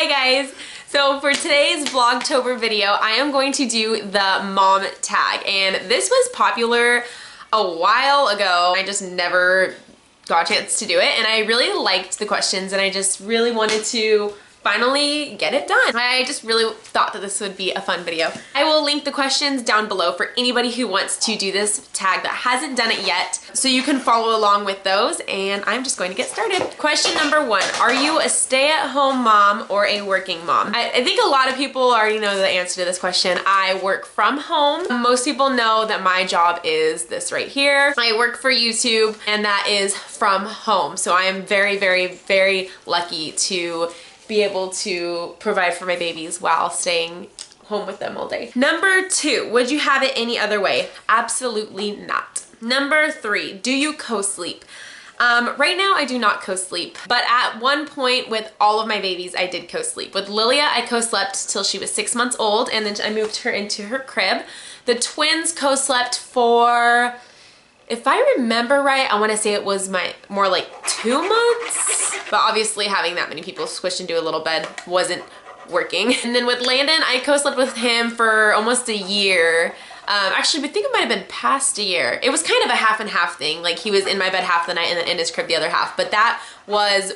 Hi guys! So for today's Vlogtober video, I am going to do the mom tag, and this was popular a while ago. I just never got a chance to do it, and I really liked the questions, and I just really wanted to finally get it done. I just really thought that this would be a fun video. I will link the questions down below for anybody who wants to do this tag that hasn't done it yet, so you can follow along with those, and I'm just going to get started. Question number 1, are you a stay-at-home mom or a working mom? I think a lot of people already know the answer to this question. I work from home. Most people know that my job is this right here. I work for YouTube, and that is from home. So I am very, very, very lucky to be able to provide for my babies while staying home with them all day. Number 2, would you have it any other way? Absolutely not. Number 3, do you co-sleep? Right now I do not co-sleep, but at one point with all of my babies I did co-sleep. With Lilia I co-slept till she was 6 months old, and then I moved her into her crib. The twins co-slept for, if I remember right, I want to say it was more like 2 months, but obviously having that many people squished into a little bed wasn't working. And then with Landon, I co-slept with him for almost a year. Actually, I think it might have been past a year. It was kind of a half and half thing. Like, he was in my bed half the night and then in his crib the other half. But that was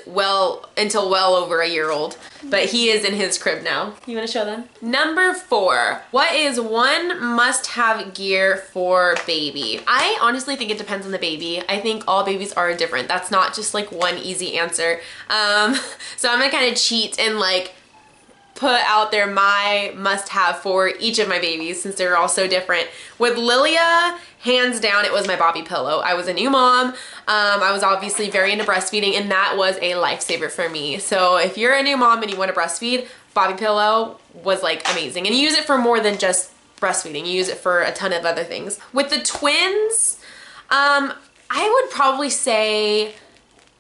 until well over a year old. But he is in his crib now. You want to show them? Number 4, what is one must-have gear for baby? I honestly think it depends on the baby. I think all babies are different. That's not just like one easy answer. So I'm gonna kind of cheat and like put out there my must-have for each of my babies since they're all so different. With Lilia, hands down, it was my Bobby pillow. I was a new mom. I was obviously very into breastfeeding, and that was a lifesaver for me. So if you're a new mom and you want to breastfeed, Bobby pillow was like amazing. And you use it for more than just breastfeeding. You use it for a ton of other things. With the twins, I would probably say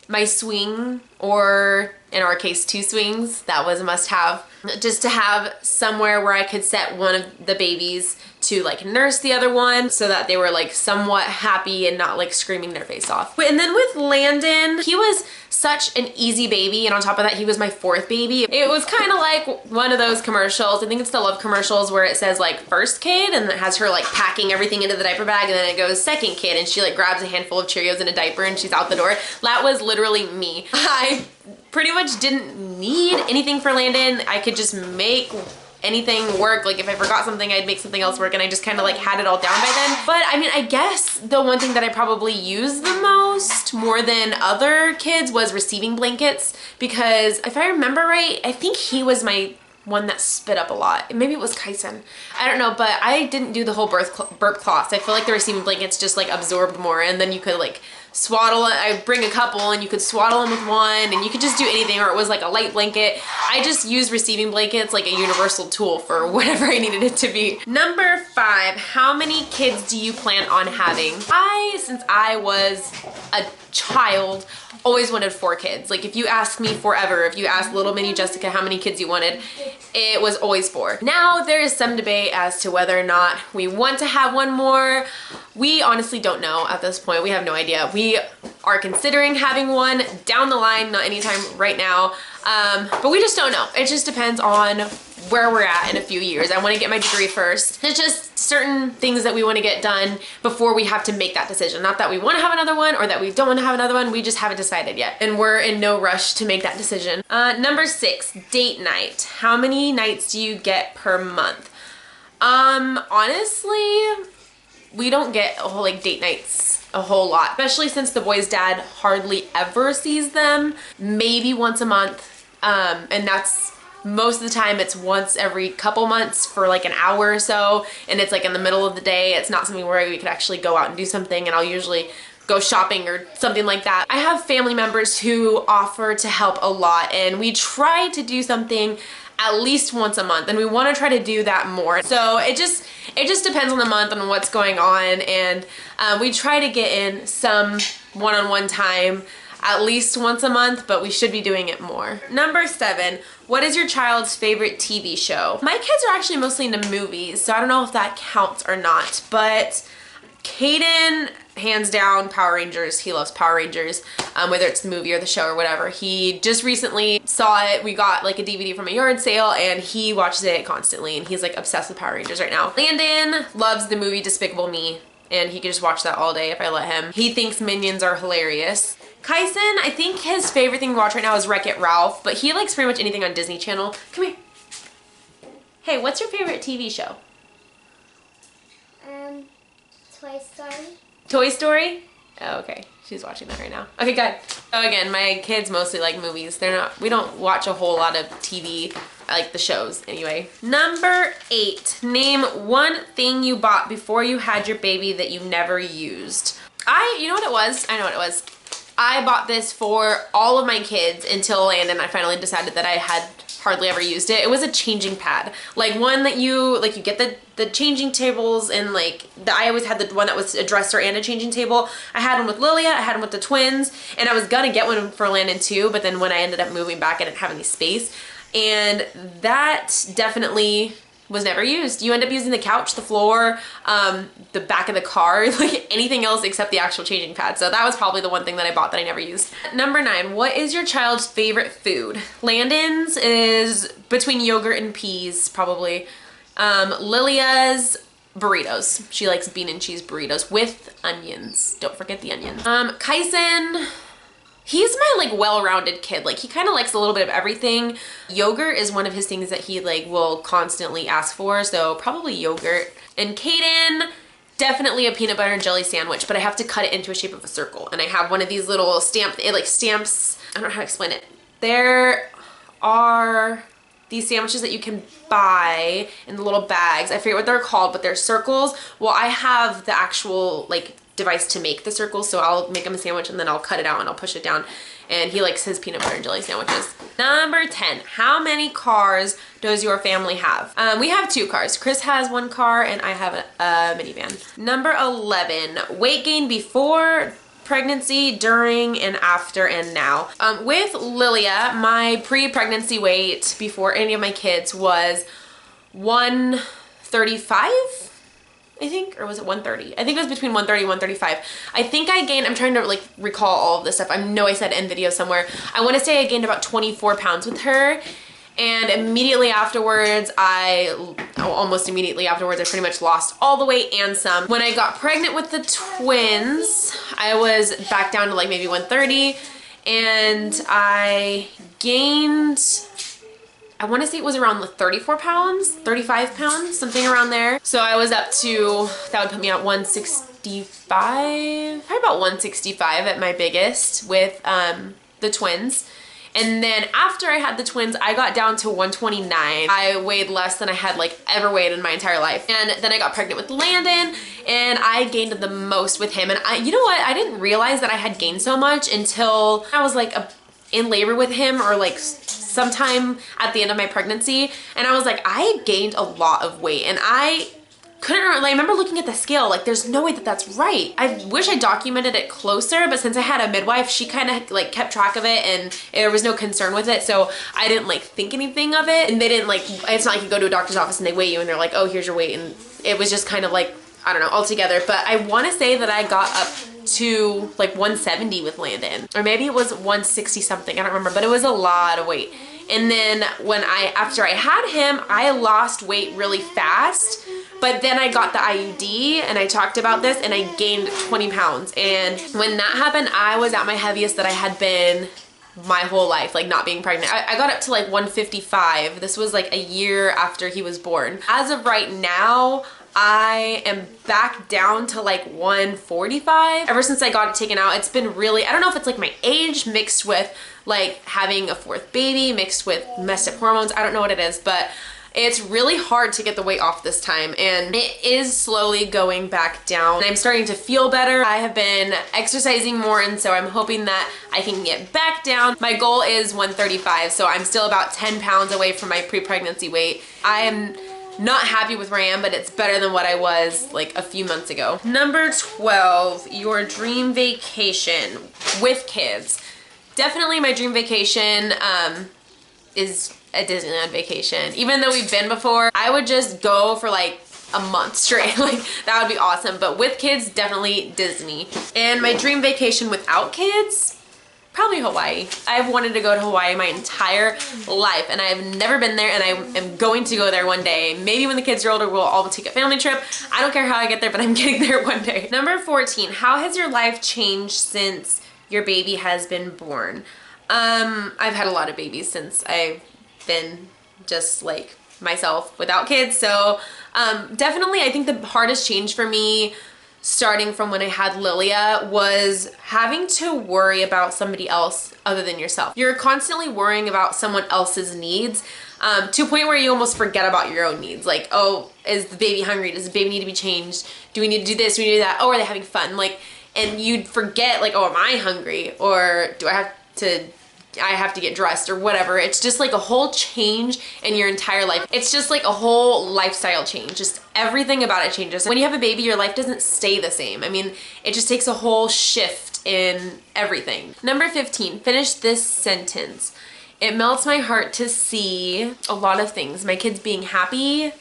my swing, or in our case 2 swings. That was a must-have, just to have somewhere where I could set one of the babies to like nurse the other one so that they were like somewhat happy and not like screaming their face off. And then with Landon, he was such an easy baby, and on top of that he was my 4th baby. It was kind of like one of those commercials, I think it's the Love commercials, where it says like first kid and it has her like packing everything into the diaper bag, and then it goes second kid and she like grabs a handful of Cheerios in a diaper and she's out the door. That was literally me. I pretty much didn't need anything for Landon. I could just make anything work. Like if I forgot something, I'd make something else work, and I just kind of like had it all down by then. But I mean, I guess the one thing that I probably used the most, more than other kids, was receiving blankets, because if I remember right, I think he was my one that spit up a lot. Maybe it was Kyson. I don't know, but I didn't do the whole burp cloths. I feel like the receiving blankets just like absorbed more, and then you could like swaddle it. I bring a couple and you could swaddle them with one, and you could just do anything, or it was like a light blanket. I just used receiving blankets like a universal tool for whatever I needed it to be. Number 5, how many kids do you plan on having? Since I was a child, always wanted 4 kids. Like if you ask me forever, if you ask little mini Jessica how many kids you wanted, it was always 4. Now there is some debate as to whether or not we want to have one more. We honestly don't know at this point. We have no idea. We are considering having one down the line, not anytime right now, but we just don't know. It just depends on where we're at in a few years. I want to get my degree first. It's just certain things that we want to get done before we have to make that decision. Not that we want to have another one or that we don't want to have another one. We just haven't decided yet, and we're in no rush to make that decision. Number 6, date night. How many nights do you get per month? Honestly, we don't get a whole like date nights a whole lot, especially since the boys' dad hardly ever sees them. Maybe once a month, and that's most of the time. It's once every couple months for like an hour or so, and it's like in the middle of the day. It's not something where we could actually go out and do something, and I'll usually go shopping or something like that. I have family members who offer to help a lot, and we try to do something at least once a month, and we want to try to do that more. So it just depends on the month and what's going on, and we try to get in some one-on-one time at least once a month, but we should be doing it more. Number 7, what is your child's favorite TV show? My kids are actually mostly into movies, so I don't know if that counts or not, but Caden hands down Power Rangers. He loves Power Rangers, whether it's the movie or the show or whatever. He just recently saw it. We got like a DVD from a yard sale and he watches it constantly and he's like obsessed with Power Rangers right now. Landon loves the movie Despicable Me and he can just watch that all day if I let him. He thinks Minions are hilarious. Kyson, I think his favorite thing to watch right now is Wreck-It Ralph, but he likes pretty much anything on Disney Channel. Come here. Hey, what's your favorite TV show? Toy Story. Toy Story? Oh, okay. She's watching that right now. Okay, good. So again, my kids mostly like movies. We don't watch a whole lot of TV. I like the shows anyway. Number 8, name one thing you bought before you had your baby that you never used. You know what it was? I know what it was. I bought this for all of my kids until Landon. I finally decided that I had hardly ever used it. It was a changing pad. Like one that you get the changing tables and I always had the one that was a dresser and a changing table. I had one with Lilia, I had one with the twins, and I was gonna get one for Landon too, but then when I ended up moving back, I didn't have any space. And that definitely was never used. You end up using the couch, the floor, the back of the car, like anything else except the actual changing pad. So that was probably the one thing that I bought that I never used. Number 9, what is your child's favorite food? Landon's is between yogurt and peas, probably. Lilia's burritos. She likes bean and cheese burritos with onions. Don't forget the onions. Kyson, he's my well-rounded kid. He kind of likes a little bit of everything. Yogurt is one of his things that he will constantly ask for, so probably yogurt. And Caden, definitely a peanut butter and jelly sandwich, but I have to cut it into a shape of a circle. And I have one of these little stamps, I don't know how to explain it. There are these sandwiches that you can buy in the little bags. I forget what they're called, but they're circles. Well, I have the actual device to make the circles, so I'll make him a sandwich and then I'll cut it out and I'll push it down. And he likes his peanut butter and jelly sandwiches. Number 10, how many cars does your family have? We have 2 cars. Chris has 1 car and I have a minivan. Number 11, weight gain before pregnancy, during, and after, and now. With Lilia, my pre-pregnancy weight before any of my kids was 135. I think, or was it 130? I think it was between 130 and 135. I think I gained, I'm trying to recall all of this stuff. I know I said in video somewhere. I want to say I gained about 24 pounds with her. And immediately afterwards, almost immediately afterwards, I pretty much lost all the weight and some. When I got pregnant with the twins, I was back down to maybe 130. And I gained, I want to say it was around 34 pounds, 35 pounds, something around there. So I was up to, that would put me at 165, probably about 165 at my biggest with the twins. And then after I had the twins, I got down to 129. I weighed less than I had ever weighed in my entire life. And then I got pregnant with Landon and I gained the most with him. And you know what? I didn't realize that I had gained so much until I was in labor with him or sometime at the end of my pregnancy. And I was I gained a lot of weight and I couldn't remember. I remember looking at the scale, there's no way that that's right. I wish I documented it closer, but since I had a midwife, she kind of kept track of it and there was no concern with it, so I didn't think anything of it. And they didn't it's not like you go to a doctor's office and they weigh you and they're like, oh, here's your weight, and it was just kind of I don't know, all together. But I want to say that I got up to 170 with Landon, or maybe it was 160 something, I don't remember, but it was a lot of weight. And then after I had him, I lost weight really fast. But then I got the IUD and I talked about this and I gained 20 pounds. And when that happened, I was at my heaviest that I had been my whole life, not being pregnant. I got up to 155. This was a year after he was born. As of right now, I am back down to 145. Ever since I got it taken out, it's been really, I don't know if it's my age mixed with having a 4th baby, mixed with messed up hormones. I don't know what it is, but it's really hard to get the weight off this time, and it is slowly going back down. I'm starting to feel better. I have been exercising more, and so I'm hoping that I can get back down. My goal is 135, so I'm still about 10 pounds away from my pre-pregnancy weight. I am not happy with where I am, but it's better than what I was a few months ago. Number 12, your dream vacation with kids. Definitely my dream vacation is a Disneyland vacation. Even though we've been before, I would just go for a month straight. Like, that would be awesome. But with kids, definitely Disney. And my dream vacation without kids, probably Hawaii. I've wanted to go to Hawaii my entire life, and I have never been there, and I am going to go there one day. Maybe when the kids are older, we'll all take a family trip. I don't care how I get there, but I'm getting there one day. Number 14, how has your life changed since your baby has been born? I've had a lot of babies since I've been just like myself without kids. So definitely I think the hardest change for me starting from when I had Lilia was having to worry about somebody else other than yourself. You're constantly worrying about someone else's needs to a point where you almost forget about your own needs. Like, oh, is the baby hungry? Does the baby need to be changed? Do we need to do this? Do we need to do that? Oh, are they having fun? Like, and you'd forget like, oh, am I hungry? Or do I have to get dressed or whatever. It's just like a whole change in your entire life. It's just like a whole lifestyle change. Just everything about it changes. When you have a baby, your life doesn't stay the same. I mean, it just takes a whole shift in everything. Number 15, finish this sentence. It melts my heart to see a lot of things. My kids being happy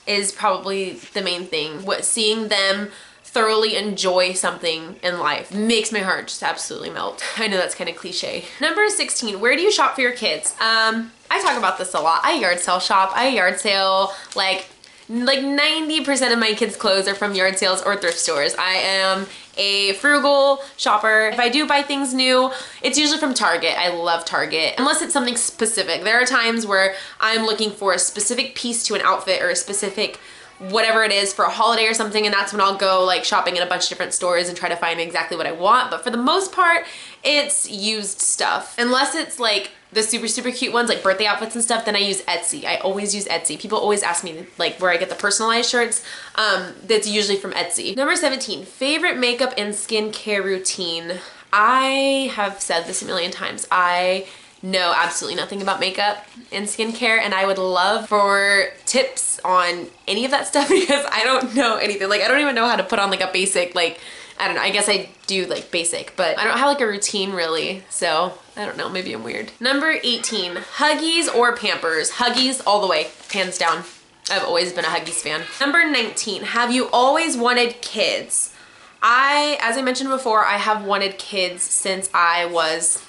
is probably the main thing. Seeing them thoroughly enjoy something in life makes my heart just absolutely melt. I know that's kind of cliche. Number 16, where do you shop for your kids? I talk about this a lot. I yard sale shop. I yard sale like 90% of my kids' clothes are from yard sales or thrift stores. I am a frugal shopper. If I do buy things new, it's usually from Target. I love Target, unless it's something specific. There are times where I'm looking for a specific piece to an outfit or a specific whatever it is for a holiday or something, and that's when I'll go like shopping in a bunch of different stores and try to find exactly what I want. But for the most part, it's used stuff. Unless it's like the super cute ones like birthday outfits and stuff, then I use Etsy. I always use Etsy. People always ask me like where I get the personalized shirts. That's usually from Etsy. Number 17, favorite makeup and skincare routine. I have said this a million times. I know absolutely nothing about makeup and skincare, and I would love for tips on any of that stuff because I don't know anything. Like, I don't even know how to put on like a basic, like, I don't know, I guess I do like basic, but I don't have like a routine really, so I don't know, maybe I'm weird. Number 18, Huggies or Pampers? Huggies all the way, hands down. I've always been a Huggies fan. Number 19, have you always wanted kids? As I mentioned before, I have wanted kids since I was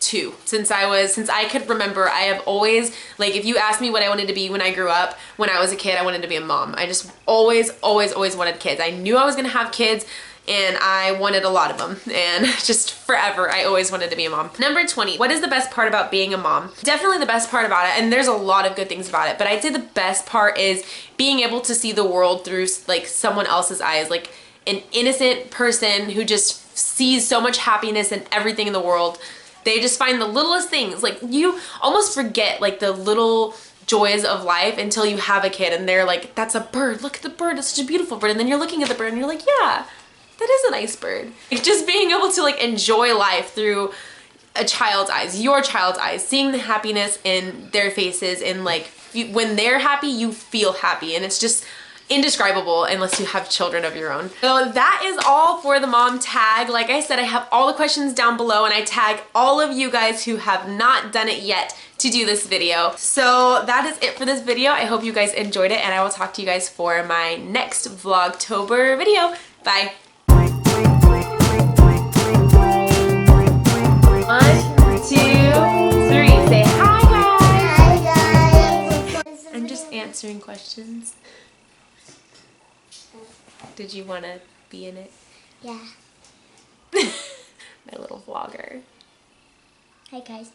2. Since I could remember, I have always, like, if you asked me what I wanted to be when I grew up, when I was a kid, I wanted to be a mom. I just always wanted kids. I knew I was gonna have kids, and I wanted a lot of them, and just forever I always wanted to be a mom. Number 20, what is the best part about being a mom? Definitely the best part about it, and there's a lot of good things about it, but I'd say the best part is being able to see the world through like someone else's eyes, like an innocent person who just sees so much happiness in everything in the world. They just find the littlest things. Like, you almost forget like the little joys of life until you have a kid and they're like, that's a bird, look at the bird, it's such a beautiful bird. And then you're looking at the bird and you're like, yeah, that is a nice bird. Like, just being able to like enjoy life through a child's eyes, your child's eyes, seeing the happiness in their faces, and like when they're happy, you feel happy, and it's just indescribable unless you have children of your own. So that is all for the mom tag. Like I said, I have all the questions down below, and I tag all of you guys who have not done it yet to do this video. So that is it for this video. I hope you guys enjoyed it, and I will talk to you guys for my next Vlogtober video. Bye. 1, 2, 3. Say hi, guys. Hi guys. I'm just answering questions. Did you want to be in it? Yeah. My little vlogger. Hi guys.